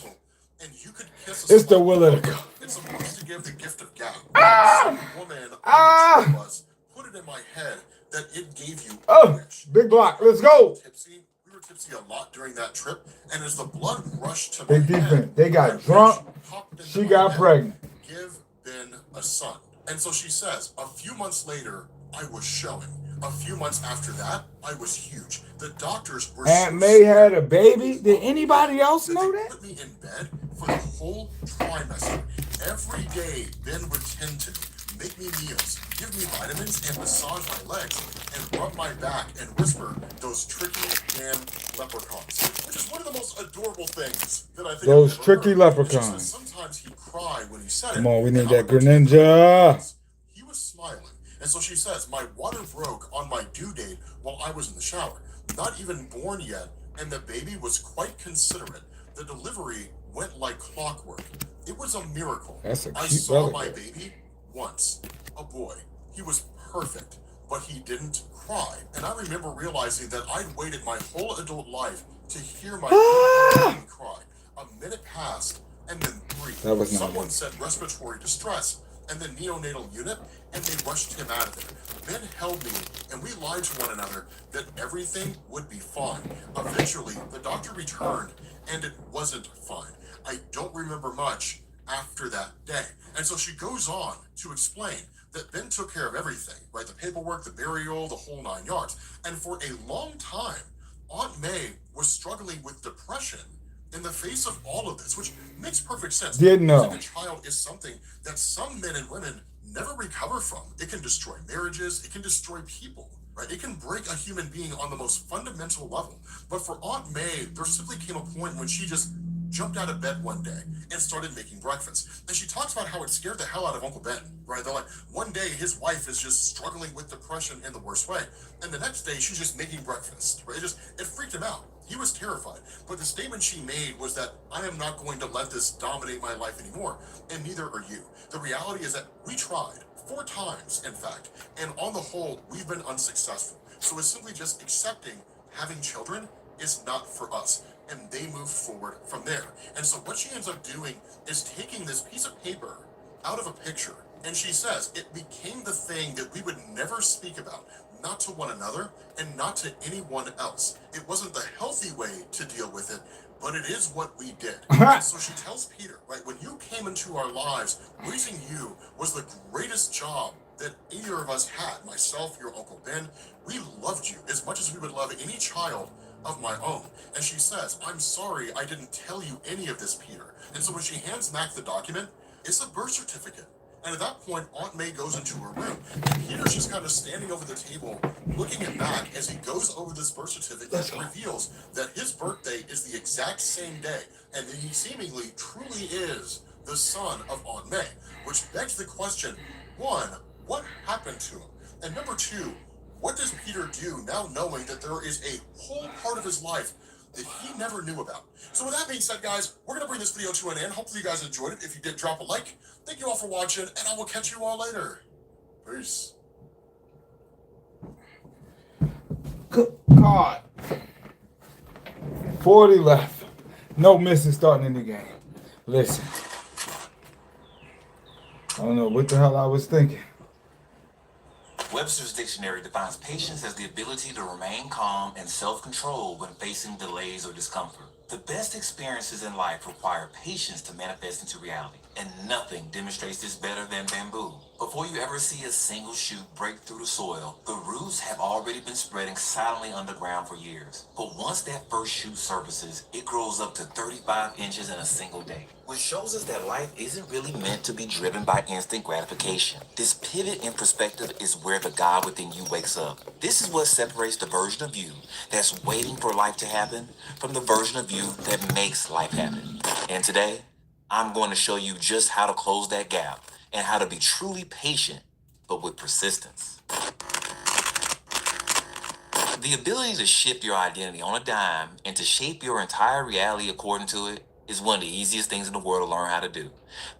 and you could kiss a It's the slut. will of the God. It's supposed to give the gift of gab. Ah! Some woman on the Ah! tour bus put it in my head that it gave you a Oh, wish. big block. Let's go. Tipsy. We were tipsy a lot during that trip, and as the blood rushed to my Big defense. head, They got that drunk. wish popped into She my got head. pregnant. Give Ben a son. And so she says, a few months later, I was showing. A few months after that, I was huge. The doctors were Aunt so May had scared a baby. Did anybody else that know they that? put me in bed for the whole trimester. Every day, Ben would tend to me, make me meals, give me vitamins, and massage my legs, and rub my back and whisper those tricky damn leprechauns, which is one of the most adorable things that I think Those I've ever tricky heard. leprechauns. She says sometimes he'd cry when he said Come it. on, we need and that I would pretend Greninja. he was smiling. And so she says, my water broke on my due date while I was in the shower. Not even born yet, and the baby was quite considerate. The delivery went like clockwork. It was a miracle. That's a I cute saw belly my button. baby once. A boy. He was perfect, but he didn't cry. And I remember realizing that I'd waited my whole adult life to hear my baby cry. A minute passed, and then 3. That was not Someone it. said respiratory distress, and the neonatal unit, and they rushed him out of there. Ben held me, and we lied to one another that everything would be fine. Eventually, the doctor returned, and it wasn't fine. I don't remember much after that day. And so she goes on to explain that Ben took care of everything, right? The paperwork, the burial, the whole 9 yards. And for a long time, Aunt May was struggling with depression in the face of all of this, which makes perfect sense. Didn't know. Losing a child is something that some men and women never recover from. It can destroy marriages. It can destroy people, right? It can break a human being on the most fundamental level. But for Aunt May, there simply came a point when she just jumped out of bed one day and started making breakfast. And she talks about how it scared the hell out of Uncle Ben, right? They're like, one day his wife is just struggling with depression in the worst way. And the next day she's just making breakfast, right? It freaked him out. He was terrified. But the statement she made was that I am not going to let this dominate my life anymore. And neither are you. The reality is that we tried 4 times, in fact. And on the whole, we've been unsuccessful. So it's simply just accepting having children is not for us. And they move forward from there. And so what she ends up doing is taking this piece of paper out of a picture. And she says it became the thing that we would never speak about, not to one another and not to anyone else. It wasn't the healthy way to deal with it, but it is what we did. And so she tells Peter, right, when you came into our lives, raising you was the greatest job that either of us had, myself, your Uncle Ben. We loved you as much as we would love any child of my own. And she says, I'm sorry I didn't tell you any of this, Peter. And so when she hands Mac the document, it's a birth certificate. And at that point, Aunt May goes into her room. And Peter's just kind of standing over the table, looking at Mac as he goes over this birth certificate and reveals that his birthday is the exact same day. And that he seemingly truly is the son of Aunt May. Which begs the question, 1, what happened to him? And number 2, what does Peter do now knowing that there is a whole part of his life that he never knew about? So with that being said, guys, we're going to bring this video to an end. Hopefully you guys enjoyed it. If you did, drop a like. Thank you all for watching, and I will catch you all later. Peace. Good God. 40 left. No missing starting in the game. Listen. I don't know what the hell I was thinking. Webster's dictionary defines patience as the ability to remain calm and self-control when facing delays or discomfort. The best experiences in life require patience to manifest into reality, and nothing demonstrates this better than bamboo. Before you ever see a single shoot break through the soil, the roots have already been spreading silently underground for years. But once that first shoot surfaces, it grows up to 35 inches in a single day, which shows us that life isn't really meant to be driven by instant gratification. This pivot in perspective is where the God within you wakes up. This is what separates the version of you that's waiting for life to happen from the version of you that makes life happen. And today, I'm going to show you just how to close that gap and how to be truly patient, but with persistence. The ability to shift your identity on a dime and to shape your entire reality according to it is one of the easiest things in the world to learn how to do.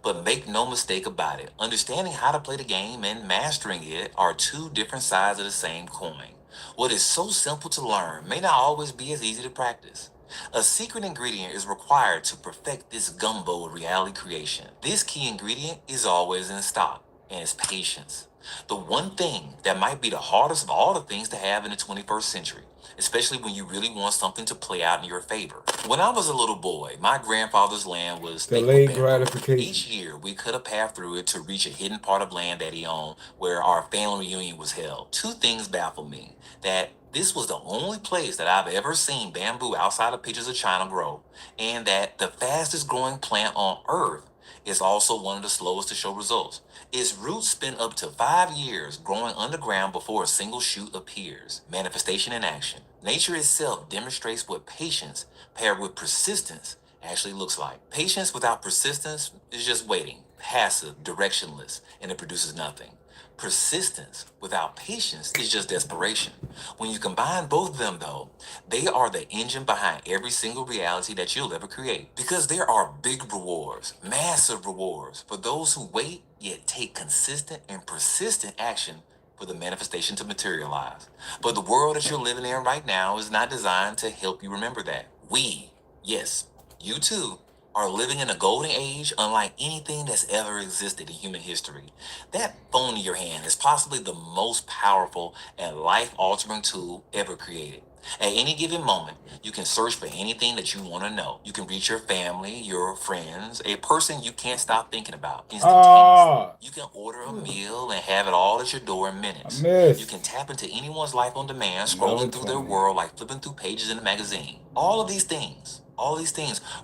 But make no mistake about it, understanding how to play the game and mastering it are 2 different sides of the same coin. What is so simple to learn may not always be as easy to practice. A secret ingredient is required to perfect this gumbo of reality creation. This key ingredient is always in stock, and it's patience. The one thing that might be the hardest of all the things to have in the 21st century, especially when you really want something to play out in your favor. When I was a little boy, my grandfather's land was thick with Delayed bamboo. gratification. Each year, we cut a path through it to reach a hidden part of land that he owned where our family reunion was held. Two things baffle me: that this was the only place that I've ever seen bamboo outside of pictures of China grow, and that the fastest growing plant on earth is also one of the slowest to show results. Its roots spend up to 5 years growing underground before a single shoot appears. Manifestation in action. Nature itself demonstrates what patience paired with persistence actually looks like. Patience without persistence is just waiting, passive, directionless, and it produces nothing. Persistence without patience is just desperation. When you combine both of them, though, they are the engine behind every single reality that you'll ever create. Because there are big rewards, massive rewards, for those who wait yet take consistent and persistent action for the manifestation to materialize. But the world that you're living in right now is not designed to help you remember that. We, yes, you too, are living in a golden age unlike anything that's ever existed in human history. That phone in your hand is possibly the most powerful and life-altering tool ever created. At any given moment, you can search for anything that you want to know. You can reach your family, your friends, a person you can't stop thinking about instantaneously. You can order a meal and have it all at your door in minutes. You can tap into anyone's life on demand, scrolling through their world like flipping through pages in a magazine. All these things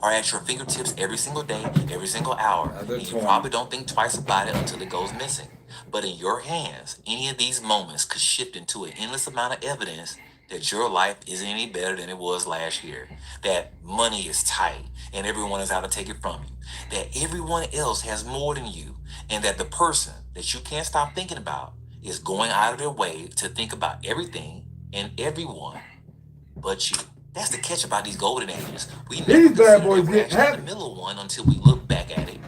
are at your fingertips every single day, every single hour. And you probably don't think twice about it until it goes missing. But in your hands, any of these moments could shift into an endless amount of evidence that your life isn't any better than it was last year, that money is tight and everyone is out to take it from you, that everyone else has more than you, and that the person that you can't stop thinking about is going out of their way to think about everything and everyone but you. That's the catch about these golden ages. We never These bad consider boys that we're get actually in heavy. the middle of one until we look back at it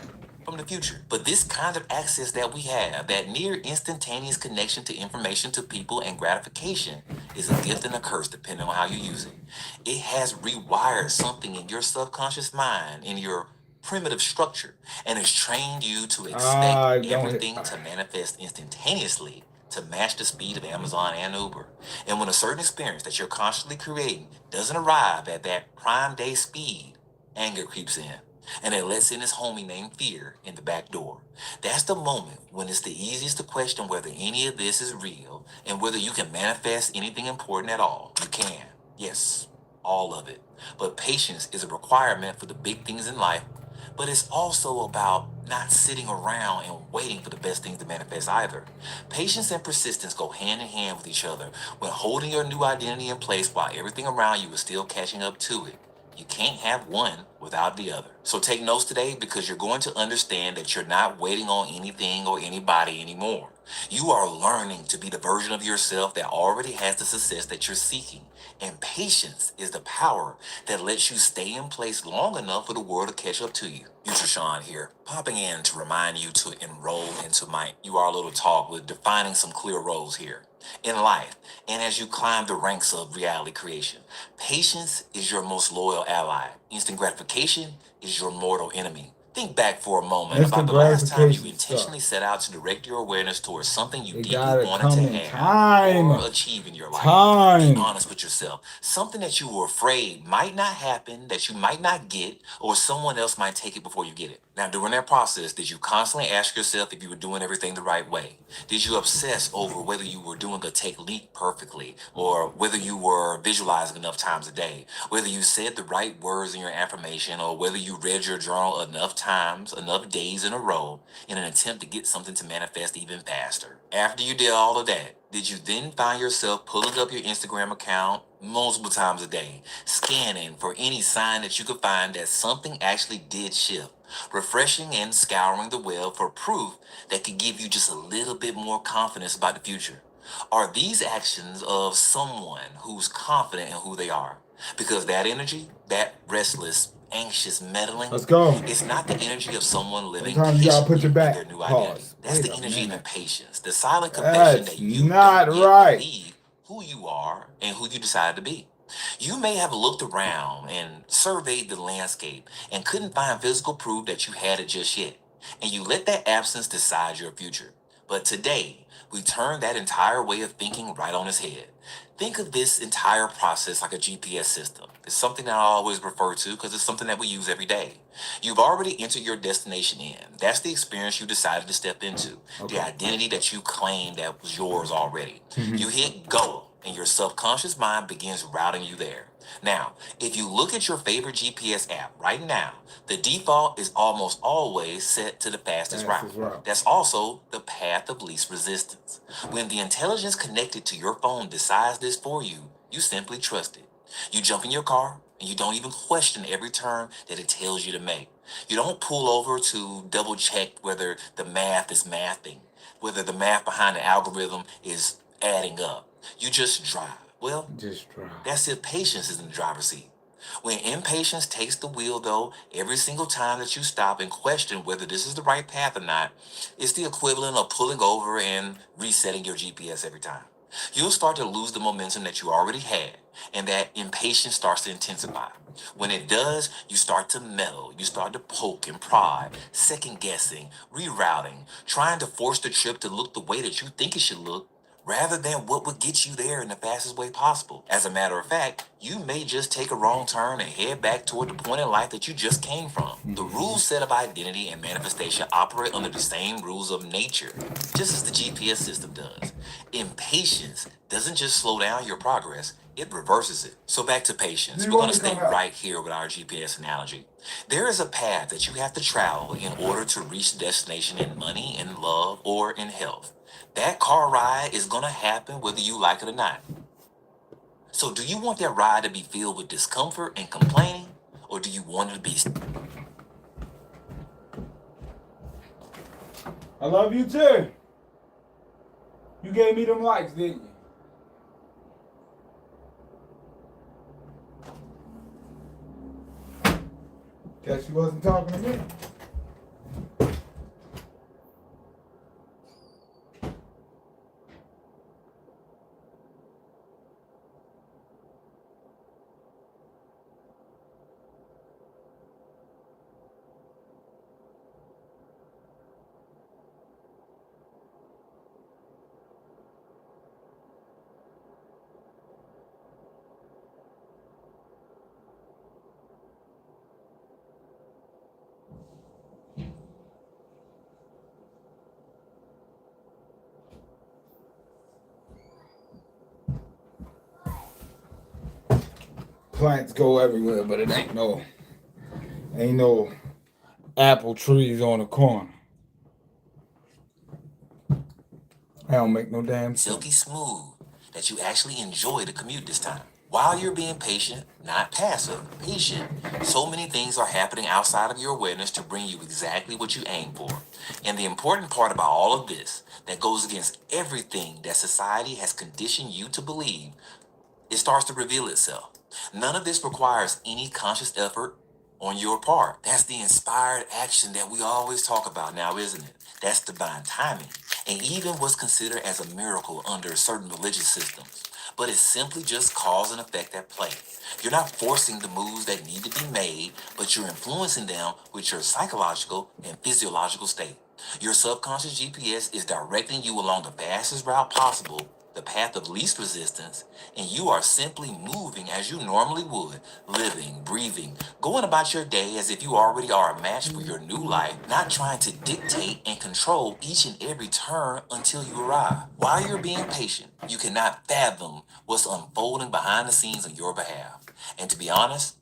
from the future. But this kind of access that we have, that near instantaneous connection to information, to people, and gratification, is a gift and a curse depending on how you use it. It has rewired something in your subconscious mind, in your primitive structure, and has trained you to expect everything to manifest instantaneously to match the speed of Amazon and Uber. And when a certain experience that you're constantly creating doesn't arrive at that prime day speed, anger creeps in, and it lets in this homie named fear in the back door. That's the moment when it's the easiest to question whether any of this is real and whether you can manifest anything important at all. You can, yes, all of it. But patience is a requirement for the big things in life, but it's also about not sitting around and waiting for the best things to manifest either. Patience and persistence go hand in hand with each other when holding your new identity in place while everything around you is still catching up to it. You can't have one without the other. So take notes today, because you're going to understand that you're not waiting on anything or anybody anymore. You are learning to be the version of yourself that already has the success that you're seeking. And patience is the power that lets you stay in place long enough for the world to catch up to you. Future Sean here, popping in to remind you to enroll into my You Are a Little Talk with defining some clear roles here. In life, and as you climb the ranks of reality creation, patience is your most loyal ally. Instant gratification is your mortal enemy. Think back for a moment about the last time you intentionally set out to direct your awareness towards something you deeply wanted to have or achieve in your life. Be honest with yourself. Something that you were afraid might not happen, that you might not get, or someone else might take it before you get it. Now, during that process, did you constantly ask yourself if you were doing everything the right way? Did you obsess over whether you were doing a technique perfectly, or whether you were visualizing enough times a day, whether you said the right words in your affirmation, or whether you read your journal enough times, enough days in a row in an attempt to get something to manifest even faster? After you did all of that, did you then find yourself pulling up your Instagram account multiple times a day, scanning for any sign that you could find that something actually did shift, refreshing and scouring the web for proof that could give you just a little bit more confidence about the future? Are these actions of someone who's confident in who they are? Because that energy, that restless, anxious meddling, it's not the energy of someone living patiently in their new identity. That's the energy of impatience, the silent confession that you don't yet believe who you are and who you decided to be. You may have looked around and surveyed the landscape and couldn't find physical proof that you had it just yet, and you let that absence decide your future. But today, we turn that entire way of thinking right on its head. Think of this entire process like a GPS system. It's something that I always refer to because it's something that we use every day. You've already entered your destination in. That's the experience you decided to step into, Okay. the identity that you claimed that was yours already. Mhm. You hit go, and your subconscious mind begins routing you there. Now, if you look at your favorite GPS app right now, the default is almost always set to the fastest route. That's also the path of least resistance. When the intelligence connected to your phone decides this for you, you simply trust it. You jump in your car and you don't even question every turn that it tells you to make. You don't pull over to double check whether the math is mathing, whether the math behind the algorithm is adding up. You just drive. Well, Just drive. that's if patience is in the driver's seat. When impatience takes the wheel, though, every single time that you stop and question whether this is the right path or not, it's the equivalent of pulling over and resetting your GPS every time. You'll start to lose the momentum that you already had, and that impatience starts to intensify. When it does, you start to meddle, you start to poke and pry, second guessing, rerouting, trying to force the trip to look the way that you think it should look, rather than what would get you there in the fastest way possible. As a matter of fact, you may just take a wrong turn and head back toward the point in life that you just came from. The rules set of identity and manifestation operate under the same rules of nature, just as the GPS system does. Impatience doesn't just slow down your progress, it reverses it. So back to patience. We're going to stay right here with our GPS analogy. There is a path that you have to travel in order to reach the destination in money, in love, or in health. That car ride is going to happen whether you like it or not. So do you want that ride to be filled with discomfort and complaining, or do you want it to be... I love you too. You gave me them likes, didn't you? Guess you wasn't talking to me. Plants go everywhere, but it ain't no apple trees on the corner. That don't make no damn sense. silky smooth, that you actually enjoy the commute this time. While you're being patient, not passive, patient, so many things are happening outside of your awareness to bring you exactly what you aim for. And the important part about all of this, that goes against everything that society has conditioned you to believe, it starts to reveal itself. None of this requires any conscious effort on your part. That's the inspired action that we always talk about now, isn't it? That's divine timing, and even what's considered as a miracle under certain religious systems. But it's simply just cause and effect at play. You're not forcing the moves that need to be made, but you're influencing them with your psychological and physiological state. Your subconscious GPS is directing you along the fastest route possible, the path of least resistance, and you are simply moving as you normally would, living, breathing, going about your day as if you already are a match for your new life, not trying to dictate and control each and every turn until you arrive. While you're being patient, you cannot fathom what's unfolding behind the scenes on your behalf. And to be honest,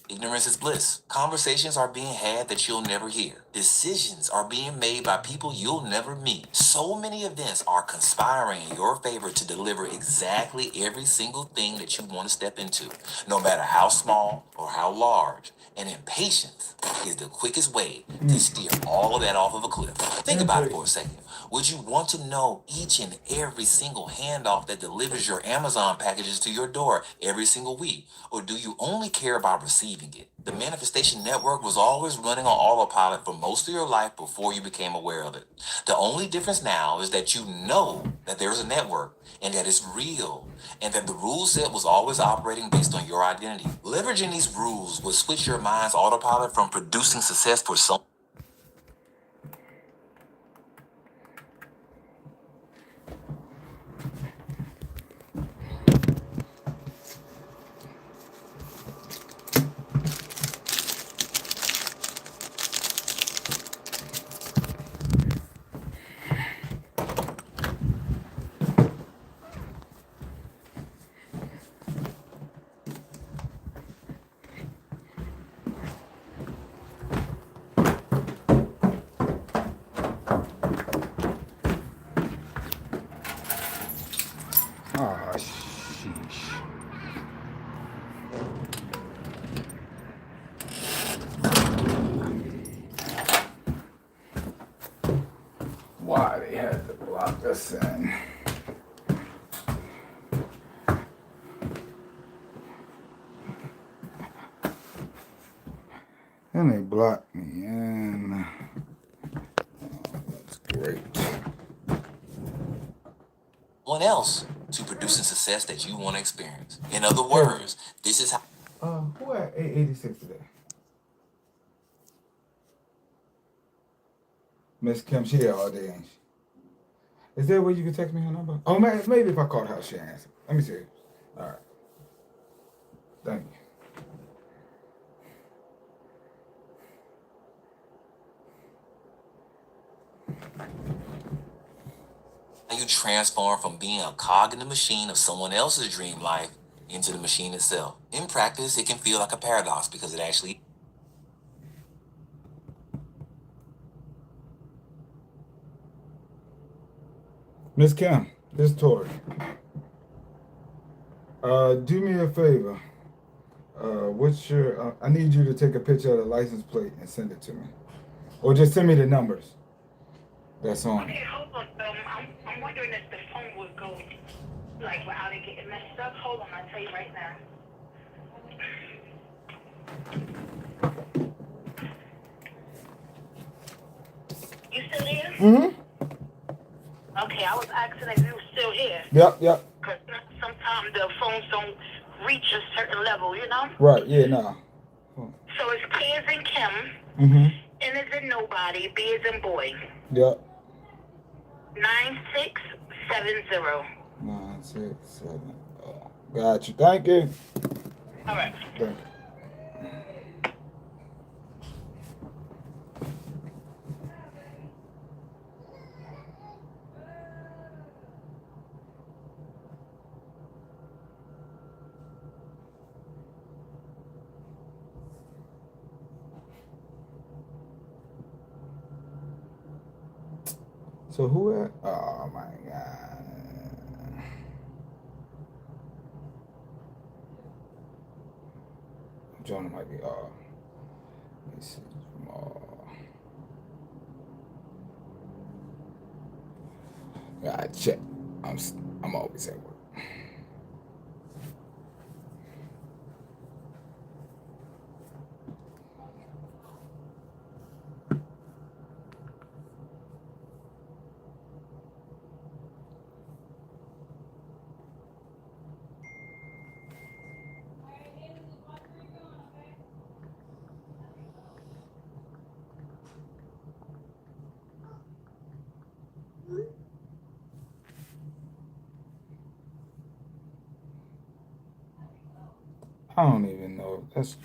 ignorance is bliss. Conversations are being had that you'll never hear. Decisions are being made by people you'll never meet. So many events are conspiring in your favor to deliver exactly every single thing that you want to step into, no matter how small or how large. And impatience, is the quickest way to steer all of that off of a cliff. Think about it for a second. Would you want to know each and every single handoff that delivers your Amazon packages to your door every single week? Or do you only care about receiving it? The manifestation network was always running on autopilot for most of your life before you became aware of it. The only difference now is that you know that there is a network and that it's real and that the rule set was always operating based on your identity. Leveraging these rules will switch your mind's autopilot from producing success for some. Ah, sheesh. Why they had to block us in? And they blocked me in. Oh, that's great. Someone else to producing success that you want to experience. In other words, this is how. Who at 886 today? Miss Kim, she here all day, ain't she? Is there a way you can text me her number? Oh, man, maybe if I called her, she'll answer. Let me see. All right. Thank you. You transform from being a cog in the machine of someone else's dream life into the machine itself. In practice, it can feel like a paradox because it actually. Miss Kim, this is Tori. Do me a favor. What's your? I need you to take a picture of the license plate and send it to me, or just send me the numbers. That's on. Okay, hold on. I'm wondering if the phone would go like without it getting messed up. Hold on, I'll tell you right now. You still here? Mm-hmm. Okay, I was asking if you were still here. Yep. Because sometimes the phones don't reach a certain level, you know? Right. Yeah. Nah. So it's K as in Kim, Mm-hmm. N as in nobody, B as in boy. Yep. 9670. 967. Oh, got you. Thank you. All right. Thank you. So who at? Oh my God. Jonah might be off. Let me see. Yeah, check. I'm always at work. I don't even know. That's